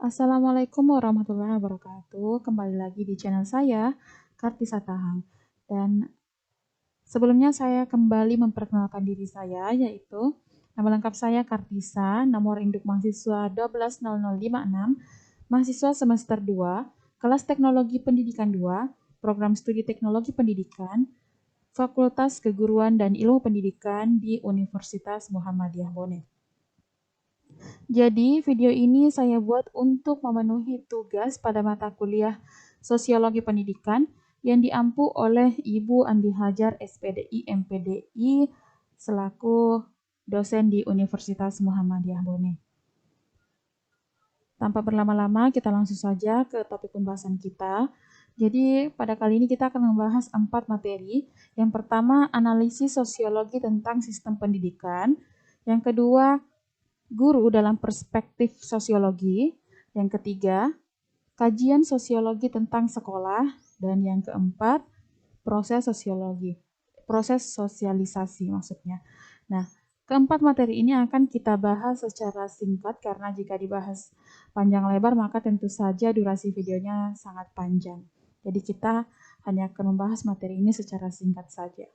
Assalamualaikum warahmatullahi wabarakatuh. Kembali lagi di channel saya, Kartisa Tahang. Dan sebelumnya saya kembali memperkenalkan diri saya, yaitu nama lengkap saya Kartisa, nomor induk mahasiswa 120056, mahasiswa semester 2, kelas Teknologi Pendidikan 2, program studi Teknologi Pendidikan, Fakultas Keguruan dan Ilmu Pendidikan di Universitas Muhammadiyah Bone. Jadi, video ini saya buat untuk memenuhi tugas pada mata kuliah Sosiologi Pendidikan yang diampu oleh Ibu Andi Hajar, SPDI, MPDI, selaku dosen di Universitas Muhammadiyah Bone. Tanpa berlama-lama, kita langsung saja ke topik pembahasan kita. Jadi, pada kali ini kita akan membahas 4 materi. Yang pertama, analisis sosiologi tentang sistem pendidikan. Yang kedua, guru dalam perspektif sosiologi. Yang ketiga, kajian sosiologi tentang sekolah. Dan yang keempat, proses sosialisasi maksudnya. Nah, keempat materi ini akan kita bahas secara singkat karena jika dibahas panjang lebar maka tentu saja durasi videonya sangat panjang. Jadi kita hanya akan membahas materi ini secara singkat saja.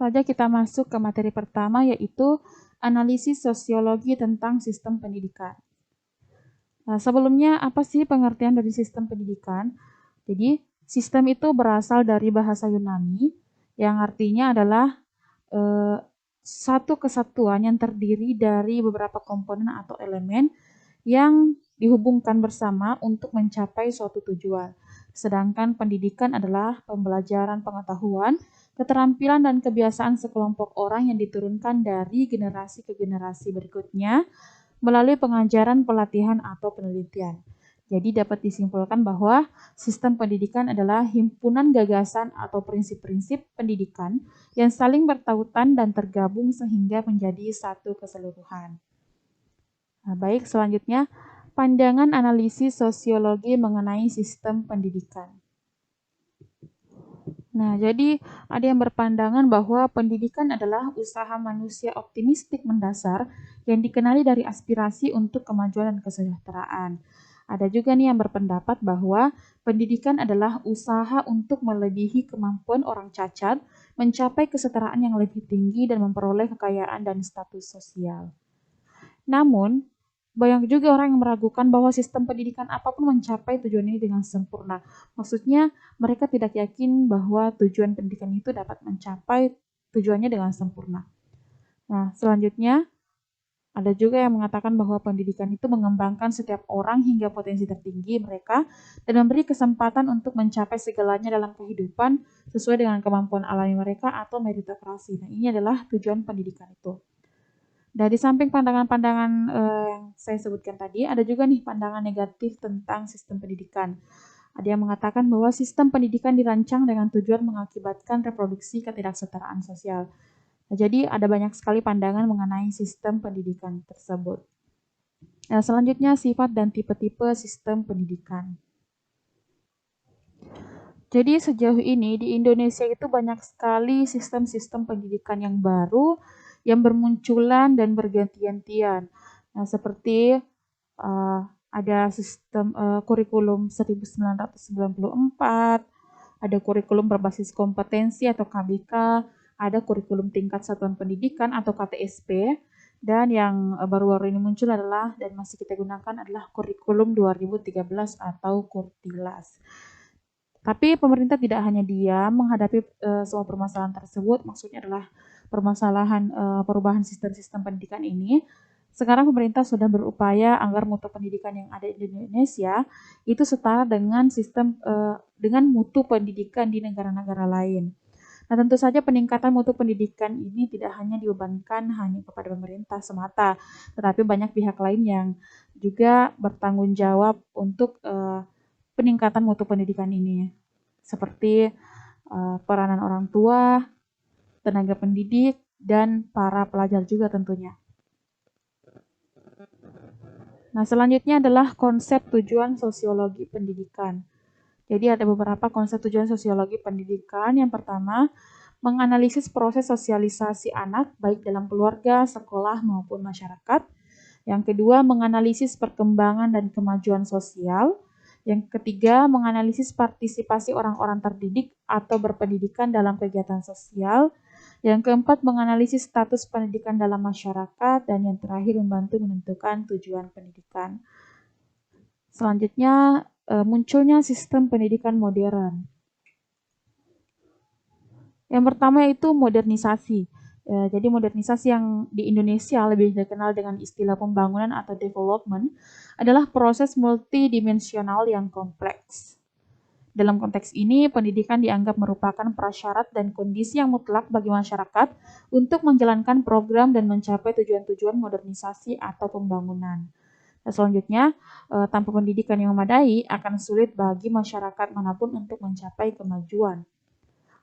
Saja kita masuk ke materi pertama, yaitu analisis sosiologi tentang sistem pendidikan. Nah, sebelumnya apa sih pengertian dari sistem pendidikan? Jadi, sistem itu berasal dari bahasa Yunani yang artinya adalah satu kesatuan yang terdiri dari beberapa komponen atau elemen yang dihubungkan bersama untuk mencapai suatu tujuan. Sedangkan pendidikan adalah pembelajaran pengetahuan, keterampilan dan kebiasaan sekelompok orang yang diturunkan dari generasi ke generasi berikutnya melalui pengajaran, pelatihan, atau penelitian. Jadi dapat disimpulkan bahwa sistem pendidikan adalah himpunan gagasan atau prinsip-prinsip pendidikan yang saling bertautan dan tergabung sehingga menjadi satu keseluruhan. Nah, baik, selanjutnya pandangan analisis sosiologi mengenai sistem pendidikan. Nah, jadi ada yang berpandangan bahwa pendidikan adalah usaha manusia optimistik mendasar yang dikenali dari aspirasi untuk kemajuan dan kesejahteraan. Ada juga nih yang berpendapat bahwa pendidikan adalah usaha untuk melebihi kemampuan orang cacat, mencapai kesetaraan yang lebih tinggi dan memperoleh kekayaan dan status sosial. Namun, banyak juga orang yang meragukan bahwa sistem pendidikan apapun mencapai tujuan ini dengan sempurna. Maksudnya, mereka tidak yakin bahwa tujuan pendidikan itu dapat mencapai tujuannya dengan sempurna. Nah, selanjutnya, ada juga yang mengatakan bahwa pendidikan itu mengembangkan setiap orang hingga potensi tertinggi mereka dan memberi kesempatan untuk mencapai segalanya dalam kehidupan sesuai dengan kemampuan alami mereka atau meritokrasi. Nah, ini adalah tujuan pendidikan itu. Dari samping pandangan-pandangan yang saya sebutkan tadi, ada juga nih pandangan negatif tentang sistem pendidikan. Ada yang mengatakan bahwa sistem pendidikan dirancang dengan tujuan mengakibatkan reproduksi ketidaksetaraan sosial. Nah, jadi ada banyak sekali pandangan mengenai sistem pendidikan tersebut. Nah, selanjutnya sifat dan tipe-tipe sistem pendidikan. Jadi sejauh ini di Indonesia itu banyak sekali sistem-sistem pendidikan yang baru yang bermunculan dan berganti-gantian. Nah, seperti ada sistem kurikulum 1994, ada kurikulum berbasis kompetensi atau KBK, ada kurikulum tingkat satuan pendidikan atau KTSP, dan yang baru-baru ini muncul adalah dan masih kita gunakan adalah kurikulum 2013 atau Kurtilas. Tapi pemerintah tidak hanya diam menghadapi semua permasalahan tersebut, maksudnya adalah permasalahan perubahan sistem-sistem pendidikan ini. Sekarang pemerintah sudah berupaya agar mutu pendidikan yang ada di Indonesia itu setara dengan sistem dengan mutu pendidikan di negara-negara lain. Nah, tentu saja peningkatan mutu pendidikan ini tidak hanya dibebankan hanya kepada pemerintah semata, tetapi banyak pihak lain yang juga bertanggung jawab untuk peningkatan mutu pendidikan ini, seperti peranan orang tua, tenaga pendidik, dan para pelajar juga tentunya. Nah, selanjutnya adalah konsep tujuan sosiologi pendidikan. Jadi ada beberapa konsep tujuan sosiologi pendidikan. Yang pertama, menganalisis proses sosialisasi anak baik dalam keluarga, sekolah, maupun masyarakat. Yang kedua, menganalisis perkembangan dan kemajuan sosial. Yang ketiga, menganalisis partisipasi orang-orang terdidik atau berpendidikan dalam kegiatan sosial. Yang keempat, menganalisis status pendidikan dalam masyarakat. Dan yang terakhir, membantu menentukan tujuan pendidikan. Selanjutnya, munculnya sistem pendidikan modern. Yang pertama yaitu modernisasi. Jadi modernisasi yang di Indonesia lebih dikenal dengan istilah pembangunan atau development adalah proses multidimensional yang kompleks. Dalam konteks ini, pendidikan dianggap merupakan prasyarat dan kondisi yang mutlak bagi masyarakat untuk menjalankan program dan mencapai tujuan-tujuan modernisasi atau pembangunan. Dan selanjutnya, tanpa pendidikan yang memadai akan sulit bagi masyarakat manapun untuk mencapai kemajuan.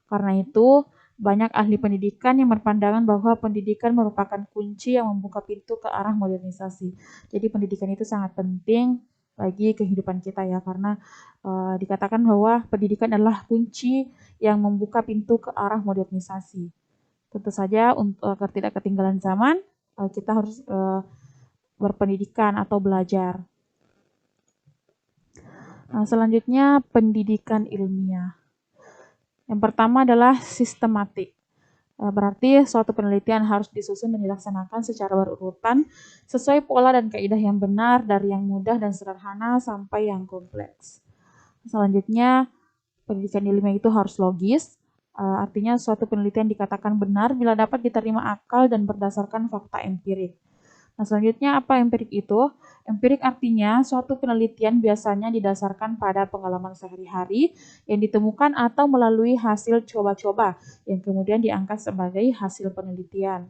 Karena itu, banyak ahli pendidikan yang berpandangan bahwa pendidikan merupakan kunci yang membuka pintu ke arah modernisasi. Jadi pendidikan itu sangat penting bagi kehidupan kita ya, karena dikatakan bahwa pendidikan adalah kunci yang membuka pintu ke arah modernisasi. Tentu saja agar tidak ketinggalan zaman, kita harus berpendidikan atau belajar. Selanjutnya, pendidikan ilmiah. Yang pertama adalah sistematik. Berarti suatu penelitian harus disusun dan dilaksanakan secara berurutan sesuai pola dan kaidah yang benar dari yang mudah dan sederhana sampai yang kompleks. Selanjutnya, pendidikan ilmiah itu harus logis. Artinya suatu penelitian dikatakan benar bila dapat diterima akal dan berdasarkan fakta empirik. Nah, selanjutnya apa empirik itu? Empirik artinya suatu penelitian biasanya didasarkan pada pengalaman sehari-hari yang ditemukan atau melalui hasil coba-coba yang kemudian diangkat sebagai hasil penelitian.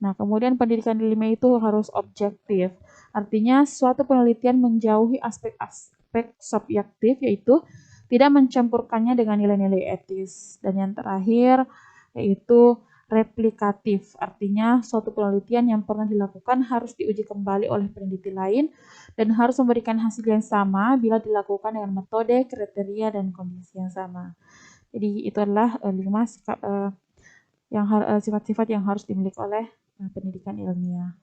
Nah, kemudian pendidikan ilmiah itu harus objektif. Artinya suatu penelitian menjauhi aspek-aspek subjektif, yaitu tidak mencampurkannya dengan nilai-nilai etis. Dan yang terakhir yaitu replikatif, artinya suatu penelitian yang pernah dilakukan harus diuji kembali oleh peneliti lain dan harus memberikan hasil yang sama bila dilakukan dengan metode, kriteria, dan kondisi yang sama. Jadi itu adalah 5 sifat-sifat yang harus dimiliki oleh pendidikan ilmiah.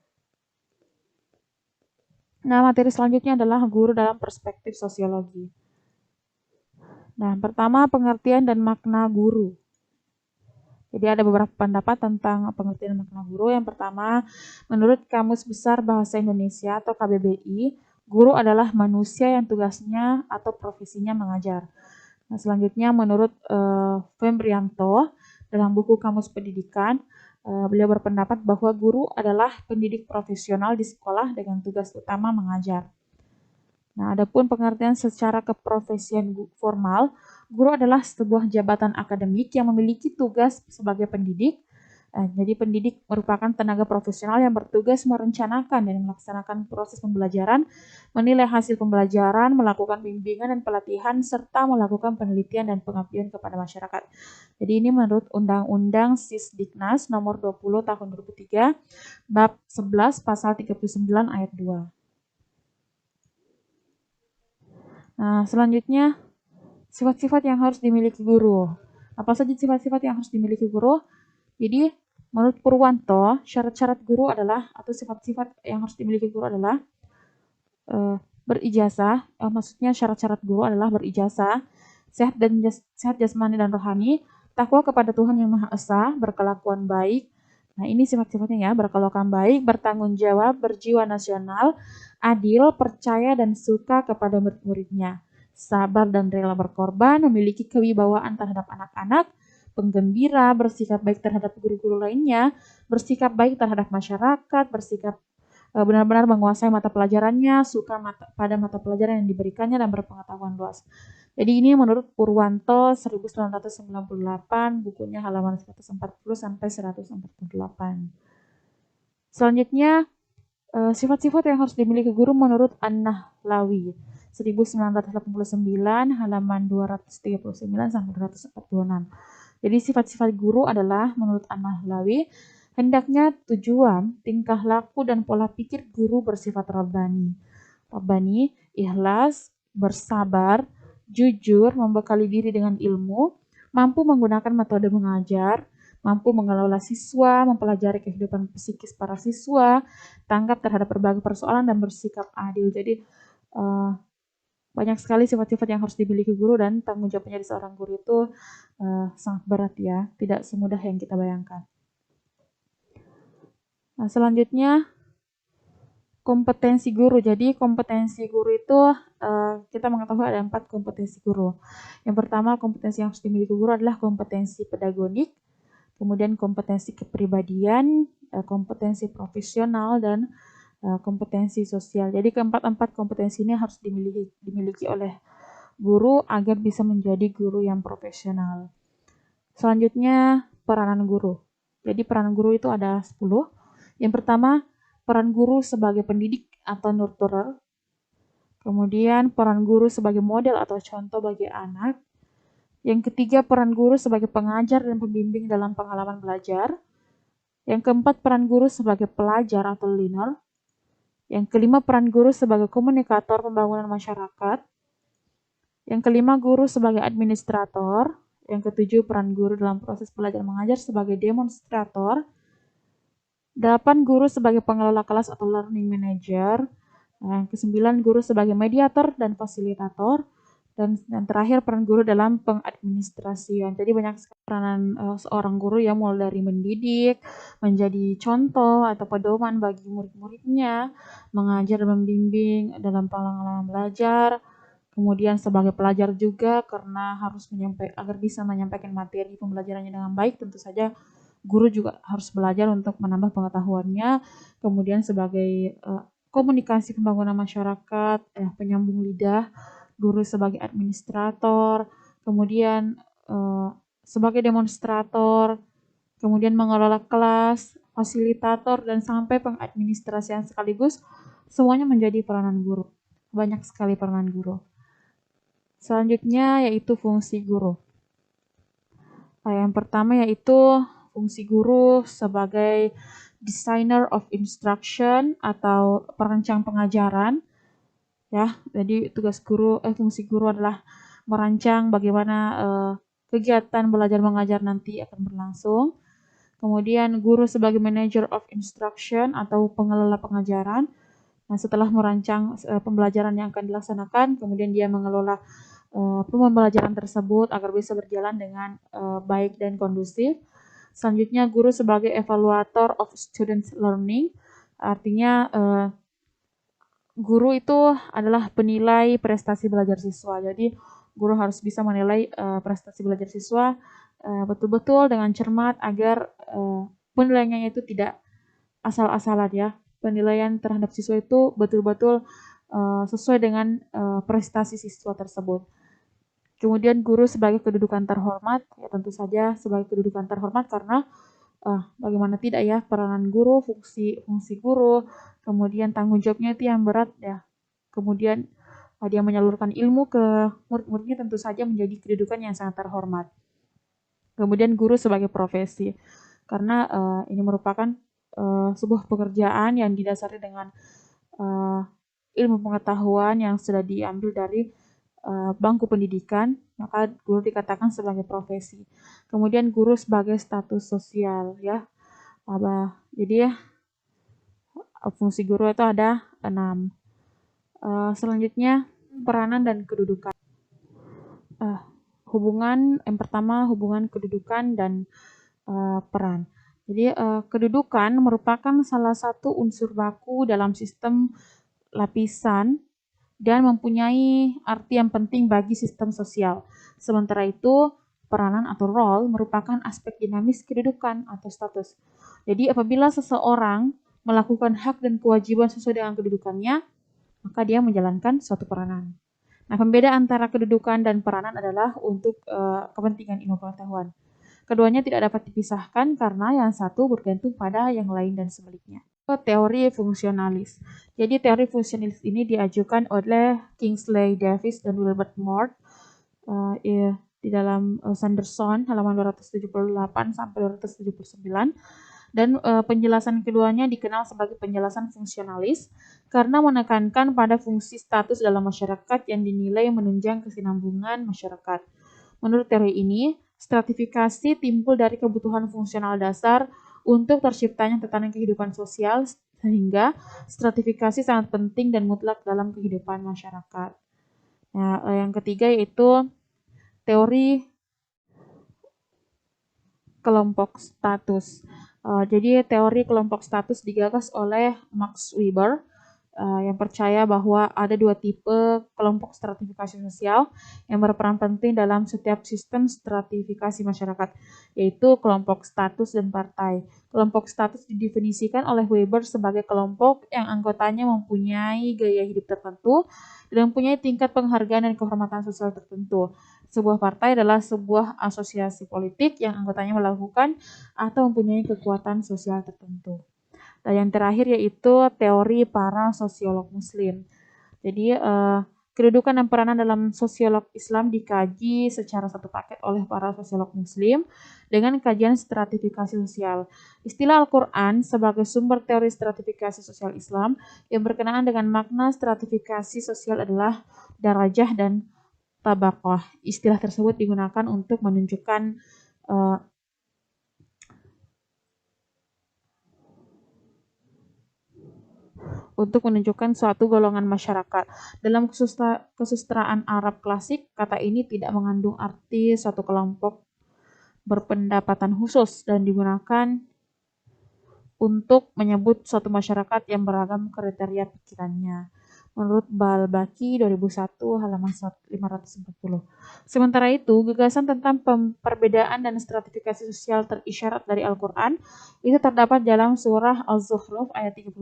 Nah, materi selanjutnya adalah guru dalam perspektif sosiologi. Nah, pertama pengertian dan makna guru. Jadi ada beberapa pendapat tentang pengertian makna guru. Yang pertama, menurut Kamus Besar Bahasa Indonesia atau KBBI, guru adalah manusia yang tugasnya atau profesinya mengajar. Nah, selanjutnya menurut Fembrianto dalam buku Kamus Pendidikan, beliau berpendapat bahwa guru adalah pendidik profesional di sekolah dengan tugas utama mengajar. Nah, adapun pengertian secara keprofesian formal, guru adalah sebuah jabatan akademik yang memiliki tugas sebagai pendidik. Jadi pendidik merupakan tenaga profesional yang bertugas merencanakan dan melaksanakan proses pembelajaran, menilai hasil pembelajaran, melakukan bimbingan dan pelatihan, serta melakukan penelitian dan pengabdian kepada masyarakat. Jadi ini menurut Undang-Undang Sisdiknas nomor 20 tahun 2003, bab 11 pasal 39 ayat 2. Nah, selanjutnya sifat-sifat yang harus dimiliki guru. Apa saja sifat-sifat yang harus dimiliki guru? Jadi, menurut Purwanto, syarat-syarat guru adalah, atau sifat-sifat yang harus dimiliki guru adalah berijazah, maksudnya syarat-syarat guru adalah berijazah, sehat jasmani dan rohani, takwa kepada Tuhan Yang Maha Esa, berkelakuan baik. Nah, ini sifat-sifatnya ya, berkelakuan baik, bertanggung jawab, berjiwa nasional, adil, percaya dan suka kepada murid-muridnya, sabar dan rela berkorban, memiliki kewibawaan terhadap anak-anak, penggembira, bersikap baik terhadap guru-guru lainnya, bersikap baik terhadap masyarakat, bersikap benar-benar menguasai mata pelajarannya, suka pada mata pelajaran yang diberikannya, dan berpengetahuan luas. Jadi ini menurut Purwanto 1998, bukunya halaman 140 sampai 148. Selanjutnya, sifat-sifat yang harus dimiliki guru menurut An-Nahlawi 1989 halaman 239 sampai 246. Jadi sifat-sifat guru adalah menurut An-Nahlawi, hendaknya tujuan, tingkah laku dan pola pikir guru bersifat rabbani. Rabbani, ikhlas, bersabar, jujur, membekali diri dengan ilmu, mampu menggunakan metode mengajar, mampu mengelola siswa, mempelajari kehidupan psikis para siswa, tanggap terhadap berbagai persoalan dan bersikap adil. Jadi banyak sekali sifat-sifat yang harus dimiliki guru, dan tanggung jawab menjadi seorang guru itu sangat berat ya, tidak semudah yang kita bayangkan. Nah, selanjutnya kompetensi guru. Jadi kompetensi guru itu kita mengetahui ada 4 kompetensi guru. Yang pertama, kompetensi yang harus dimiliki guru adalah kompetensi pedagonik, kemudian kompetensi kepribadian, kompetensi profesional, dan kompetensi sosial. Jadi keempat kompetensi ini harus dimiliki oleh guru agar bisa menjadi guru yang profesional. Selanjutnya, peranan guru. Jadi peranan guru itu ada 10. Yang pertama, peran guru sebagai pendidik atau nurturer. Kemudian peran guru sebagai model atau contoh bagi anak. Yang ketiga, peran guru sebagai pengajar dan pembimbing dalam pengalaman belajar. Yang keempat, peran guru sebagai pelajar atau learner. Yang kelima, peran guru sebagai komunikator pembangunan masyarakat. Yang kelima, guru sebagai administrator. Yang ketujuh, peran guru dalam proses belajar mengajar sebagai demonstrator. 8, guru sebagai pengelola kelas atau learning manager. Yang ke-9, guru sebagai mediator dan fasilitator. Dan yang terakhir, peran guru dalam pengadministrasian. Jadi banyak sekali peranan seorang guru yang mulai dari mendidik, menjadi contoh atau pedoman bagi murid-muridnya, mengajar dan membimbing dalam pengalaman belajar, kemudian sebagai pelajar juga karena harus agar bisa menyampaikan materi pembelajarannya dengan baik. Tentu saja guru juga harus belajar untuk menambah pengetahuannya, kemudian sebagai komunikasi pembangunan masyarakat, penyambung lidah, guru sebagai administrator, kemudian sebagai demonstrator, kemudian mengelola kelas, fasilitator, dan sampai pengadministrasian sekaligus, semuanya menjadi peranan guru. Banyak sekali peranan guru. Selanjutnya yaitu fungsi guru. Yang pertama yaitu fungsi guru sebagai designer of instruction atau perancang pengajaran. Ya, jadi tugas guru, fungsi guru adalah merancang bagaimana kegiatan belajar mengajar nanti akan berlangsung. Kemudian guru sebagai manager of instruction atau pengelola pengajaran. Nah, setelah merancang pembelajaran yang akan dilaksanakan, kemudian dia mengelola pembelajaran tersebut agar bisa berjalan dengan baik dan kondusif. Selanjutnya, guru sebagai evaluator of students learning. Artinya guru itu adalah penilai prestasi belajar siswa. Jadi guru harus bisa menilai prestasi belajar siswa betul-betul dengan cermat agar penilaiannya itu tidak asal-asalan ya. Penilaian terhadap siswa itu betul-betul sesuai dengan prestasi siswa tersebut. Kemudian guru sebagai kedudukan terhormat, ya tentu saja sebagai kedudukan terhormat karena bagaimana tidak ya, peranan guru, fungsi guru, kemudian tanggung jawabnya itu yang berat ya. Kemudian dia menyalurkan ilmu ke murid-muridnya, tentu saja menjadi kedudukan yang sangat terhormat. Kemudian guru sebagai profesi, karena ini merupakan sebuah pekerjaan yang didasari dengan ilmu pengetahuan yang sudah diambil dari bangku pendidikan, maka guru dikatakan sebagai profesi. Kemudian guru sebagai status sosial ya. Jadi fungsi guru itu ada 6. Selanjutnya peranan dan kedudukan. Yang pertama hubungan kedudukan dan peran. Jadi kedudukan merupakan salah satu unsur baku dalam sistem lapisan dan mempunyai arti yang penting bagi sistem sosial. Sementara itu, peranan atau role merupakan aspek dinamis kedudukan atau status. Jadi apabila seseorang melakukan hak dan kewajiban sesuai dengan kedudukannya, maka dia menjalankan suatu peranan. Nah, pembeda antara kedudukan dan peranan adalah untuk kepentingan ilmu pengetahuan. Keduanya tidak dapat dipisahkan karena yang satu bergantung pada yang lain dan sebaliknya. Teori fungsionalis. Jadi teori fungsionalis ini diajukan oleh Kingsley Davis dan Wilbert Moore di dalam Sanderson halaman 278 sampai 279. Dan penjelasan keduanya dikenal sebagai penjelasan fungsionalis karena menekankan pada fungsi status dalam masyarakat yang dinilai menunjang kesinambungan masyarakat. Menurut teori ini, Stratifikasi timbul dari kebutuhan fungsional dasar untuk terciptanya tatanan kehidupan sosial, sehingga stratifikasi sangat penting dan mutlak dalam kehidupan masyarakat. Nah, yang ketiga yaitu teori kelompok status. Jadi teori kelompok status digagas oleh Max Weber yang percaya bahwa ada dua tipe kelompok stratifikasi sosial yang berperan penting dalam setiap sistem stratifikasi masyarakat, yaitu kelompok status dan partai. Kelompok status didefinisikan oleh Weber sebagai kelompok yang anggotanya mempunyai gaya hidup tertentu dan mempunyai tingkat penghargaan dan kehormatan sosial tertentu. Sebuah partai adalah sebuah asosiasi politik yang anggotanya melakukan atau mempunyai kekuatan sosial tertentu. Dan yang terakhir yaitu teori para sosiolog Muslim. Jadi kedudukan dan peranan dalam sosiolog Islam dikaji secara satu paket oleh para sosiolog Muslim dengan kajian stratifikasi sosial. Istilah Al-Quran sebagai sumber teori stratifikasi sosial Islam yang berkenaan dengan makna stratifikasi sosial adalah darajah dan tabaqah. Istilah tersebut digunakan untuk menunjukkan suatu golongan masyarakat. Dalam kesusastraan Arab klasik, kata ini tidak mengandung arti suatu kelompok berpendapatan khusus dan digunakan untuk menyebut suatu masyarakat yang beragam kriteria pikirannya. Menurut Balbaki 2001 halaman 540. Sementara itu, gagasan tentang perbedaan dan stratifikasi sosial terisyarat dari Al-Quran itu terdapat dalam surah Al-Zukhruf ayat 32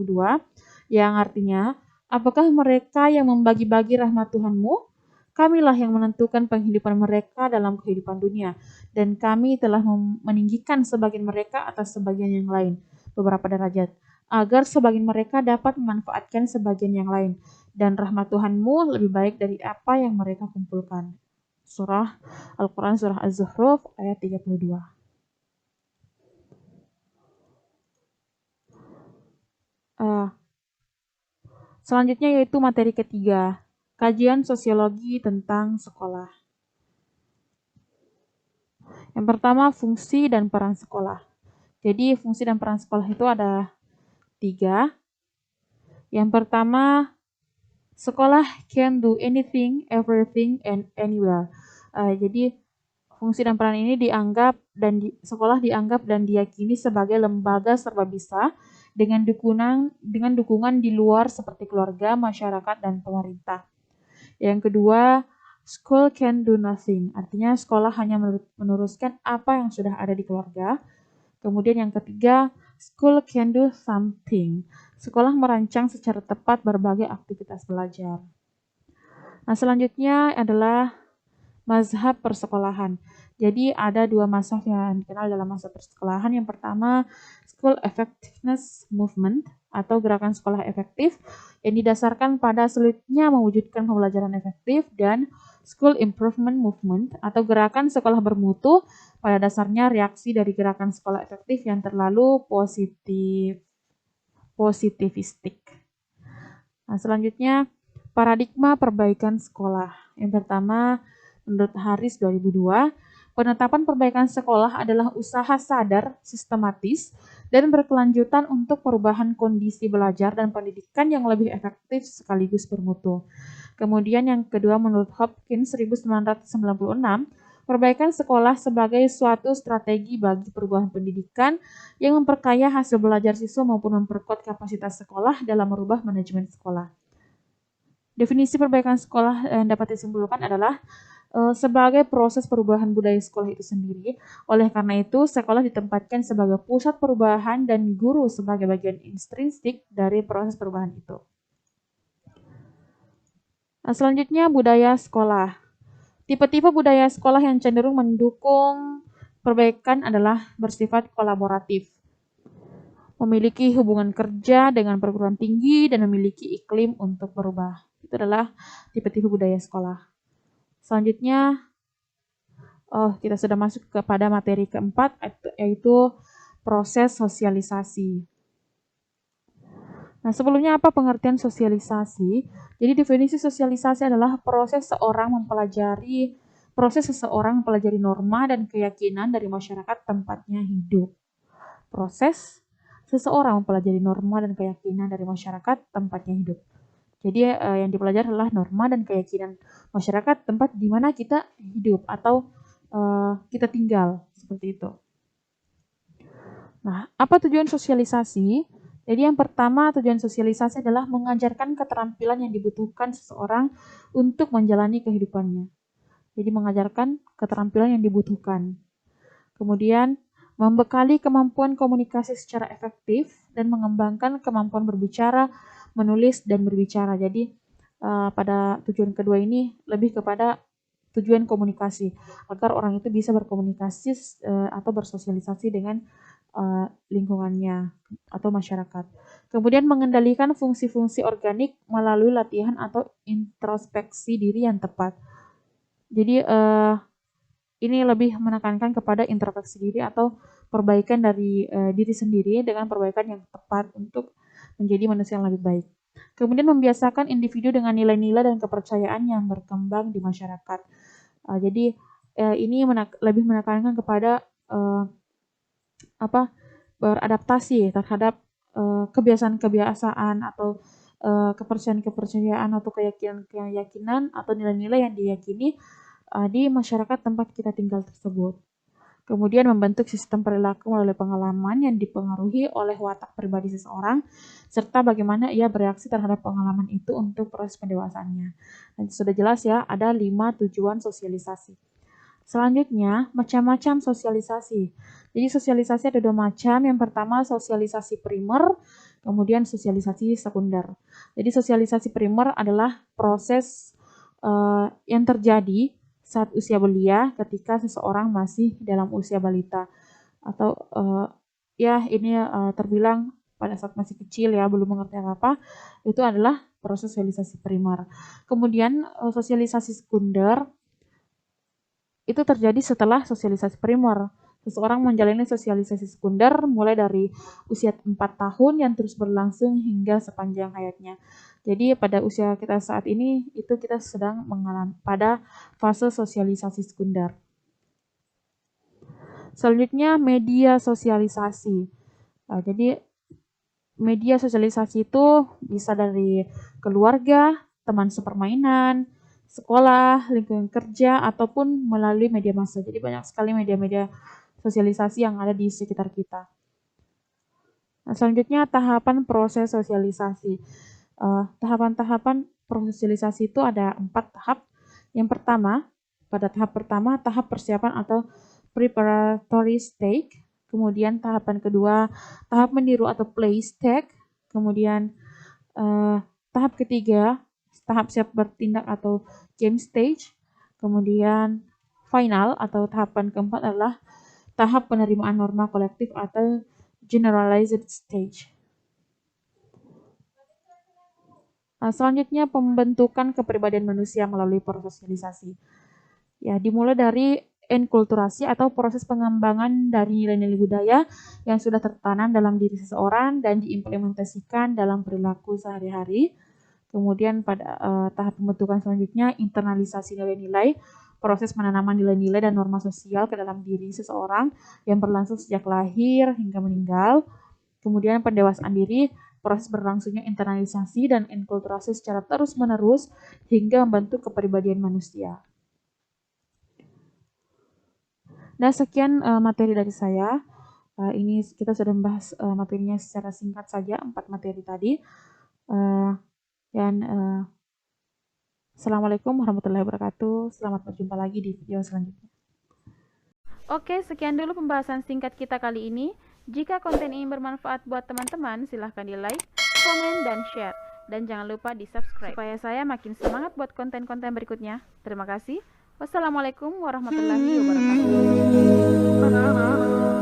yang artinya, apakah mereka yang membagi-bagi rahmat Tuhanmu? Kamilah yang menentukan penghidupan mereka dalam kehidupan dunia, dan kami telah meninggikan sebagian mereka atas sebagian yang lain, beberapa derajat, agar sebagian mereka dapat memanfaatkan sebagian yang lain, dan rahmat Tuhanmu lebih baik dari apa yang mereka kumpulkan. Surah Al-Quran Surah Az-Zukhruf ayat 32. Selanjutnya yaitu materi ketiga, kajian sosiologi tentang sekolah. Yang pertama, fungsi dan peran sekolah. Jadi fungsi dan peran sekolah itu ada 3. Yang pertama, sekolah can do anything, everything, and anywhere. Jadi fungsi dan peran ini sekolah dianggap dan diyakini sebagai lembaga serba bisa dengan dukungan di luar seperti keluarga, masyarakat, dan pemerintah. Yang kedua, school can do nothing. Artinya sekolah hanya meneruskan apa yang sudah ada di keluarga. Kemudian yang ketiga, school can do something. Sekolah merancang secara tepat berbagai aktivitas belajar. Nah, selanjutnya adalah mazhab persekolahan. Jadi ada 2 mazhab yang dikenal dalam mazhab persekolahan. Yang pertama, School Effectiveness Movement atau gerakan sekolah efektif yang didasarkan pada sulitnya mewujudkan pembelajaran efektif, dan School Improvement Movement atau gerakan sekolah bermutu, pada dasarnya reaksi dari gerakan sekolah efektif yang terlalu positivistik. Nah, selanjutnya paradigma perbaikan sekolah. Yang pertama, menurut Haris 2002, penetapan perbaikan sekolah adalah usaha sadar, sistematis, dan berkelanjutan untuk perubahan kondisi belajar dan pendidikan yang lebih efektif sekaligus bermutu. Kemudian yang kedua, menurut Hopkins 1996, perbaikan sekolah sebagai suatu strategi bagi perubahan pendidikan yang memperkaya hasil belajar siswa maupun memperkuat kapasitas sekolah dalam merubah manajemen sekolah. Definisi perbaikan sekolah yang dapat disimpulkan adalah sebagai proses perubahan budaya sekolah itu sendiri. Oleh karena itu, sekolah ditempatkan sebagai pusat perubahan dan guru sebagai bagian intrinsik dari proses perubahan itu. Nah, selanjutnya budaya sekolah. Tipe-tipe budaya sekolah yang cenderung mendukung perbaikan adalah bersifat kolaboratif, memiliki hubungan kerja dengan perguruan tinggi, dan memiliki iklim untuk berubah. Itu adalah tipe-tipe budaya sekolah. Selanjutnya, kita sudah masuk kepada materi keempat, yaitu proses sosialisasi. Nah, sebelumnya apa pengertian sosialisasi? Jadi definisi sosialisasi adalah proses seorang mempelajari proses seseorang mempelajari norma dan keyakinan dari masyarakat tempatnya hidup. Proses seseorang mempelajari norma dan keyakinan dari masyarakat tempatnya hidup. Jadi yang dipelajari adalah norma dan keyakinan masyarakat tempat di mana kita hidup atau kita tinggal, seperti itu. Nah, apa tujuan sosialisasi? Jadi yang pertama, tujuan sosialisasi adalah mengajarkan keterampilan yang dibutuhkan seseorang untuk menjalani kehidupannya. Jadi mengajarkan keterampilan yang dibutuhkan. Kemudian membekali kemampuan komunikasi secara efektif dan mengembangkan kemampuan berbicara, menulis, dan berbicara. Jadi pada tujuan kedua ini lebih kepada tujuan komunikasi, agar orang itu bisa berkomunikasi atau bersosialisasi dengan lingkungannya atau masyarakat. Kemudian mengendalikan fungsi-fungsi organik melalui latihan atau introspeksi diri yang tepat. Jadi ini lebih menekankan kepada introspeksi diri atau perbaikan dari diri sendiri dengan perbaikan yang tepat untuk menjadi manusia yang lebih baik. Kemudian membiasakan individu dengan nilai-nilai dan kepercayaan yang berkembang di masyarakat. Jadi ini lebih menekankan kepada beradaptasi terhadap kebiasaan-kebiasaan atau kepercayaan-kepercayaan atau keyakinan atau nilai-nilai yang diyakini di masyarakat tempat kita tinggal tersebut. Kemudian membentuk sistem perilaku melalui pengalaman yang dipengaruhi oleh watak pribadi seseorang, serta bagaimana ia bereaksi terhadap pengalaman itu untuk proses pendewasaannya. Dan sudah jelas ya, ada 5 tujuan sosialisasi. Selanjutnya, macam-macam sosialisasi. Jadi sosialisasi ada 2 macam. Yang pertama sosialisasi primer, kemudian sosialisasi sekunder. Jadi sosialisasi primer adalah proses yang terjadi saat usia belia ketika seseorang masih dalam usia balita atau ini terbilang pada saat masih kecil ya, belum mengerti apa-apa, itu adalah proses sosialisasi primer. Kemudian sosialisasi sekunder itu terjadi setelah sosialisasi primer. Seseorang menjalani sosialisasi sekunder mulai dari usia 4 tahun yang terus berlangsung hingga sepanjang hayatnya. Jadi pada usia kita saat ini itu kita sedang mengalami pada fase sosialisasi sekunder. Selanjutnya media sosialisasi. Jadi media sosialisasi itu bisa dari keluarga, teman sepermainan, sekolah, lingkungan kerja, ataupun melalui media massa. Jadi banyak sekali media-media sosialisasi yang ada di sekitar kita. Nah, selanjutnya tahapan proses sosialisasi. Tahapan-tahapan proses sosialisasi itu ada 4 tahap. Yang pertama, pada tahap pertama, tahap persiapan atau preparatory stage. Kemudian tahapan kedua, tahap meniru atau play stage. Kemudian tahap ketiga, tahap siap bertindak atau game stage. Kemudian final atau tahapan keempat adalah tahap penerimaan norma kolektif atau generalized stage. Selanjutnya pembentukan kepribadian manusia melalui proses sosialisasi. Ya, dimulai dari enkulturasi atau proses pengembangan dari nilai-nilai budaya yang sudah tertanam dalam diri seseorang dan diimplementasikan dalam perilaku sehari-hari. Kemudian pada tahap pembentukan selanjutnya internalisasi nilai-nilai, proses penanaman nilai-nilai dan norma sosial ke dalam diri seseorang yang berlangsung sejak lahir hingga meninggal. Kemudian pendewasaan diri, proses berlangsungnya internalisasi dan enkulturasi secara terus-menerus hingga membentuk kepribadian manusia. Nah, sekian materi dari saya. Ini kita sudah membahas materinya secara singkat saja, 4 materi tadi. Assalamualaikum warahmatullahi wabarakatuh. Selamat berjumpa lagi di video selanjutnya. Oke, sekian dulu pembahasan singkat kita kali ini. Jika konten ini bermanfaat buat teman-teman, silahkan di like, komen, dan share. Dan jangan lupa di subscribe, supaya saya makin semangat buat konten-konten berikutnya. Terima kasih. Wassalamualaikum warahmatullahi wabarakatuh.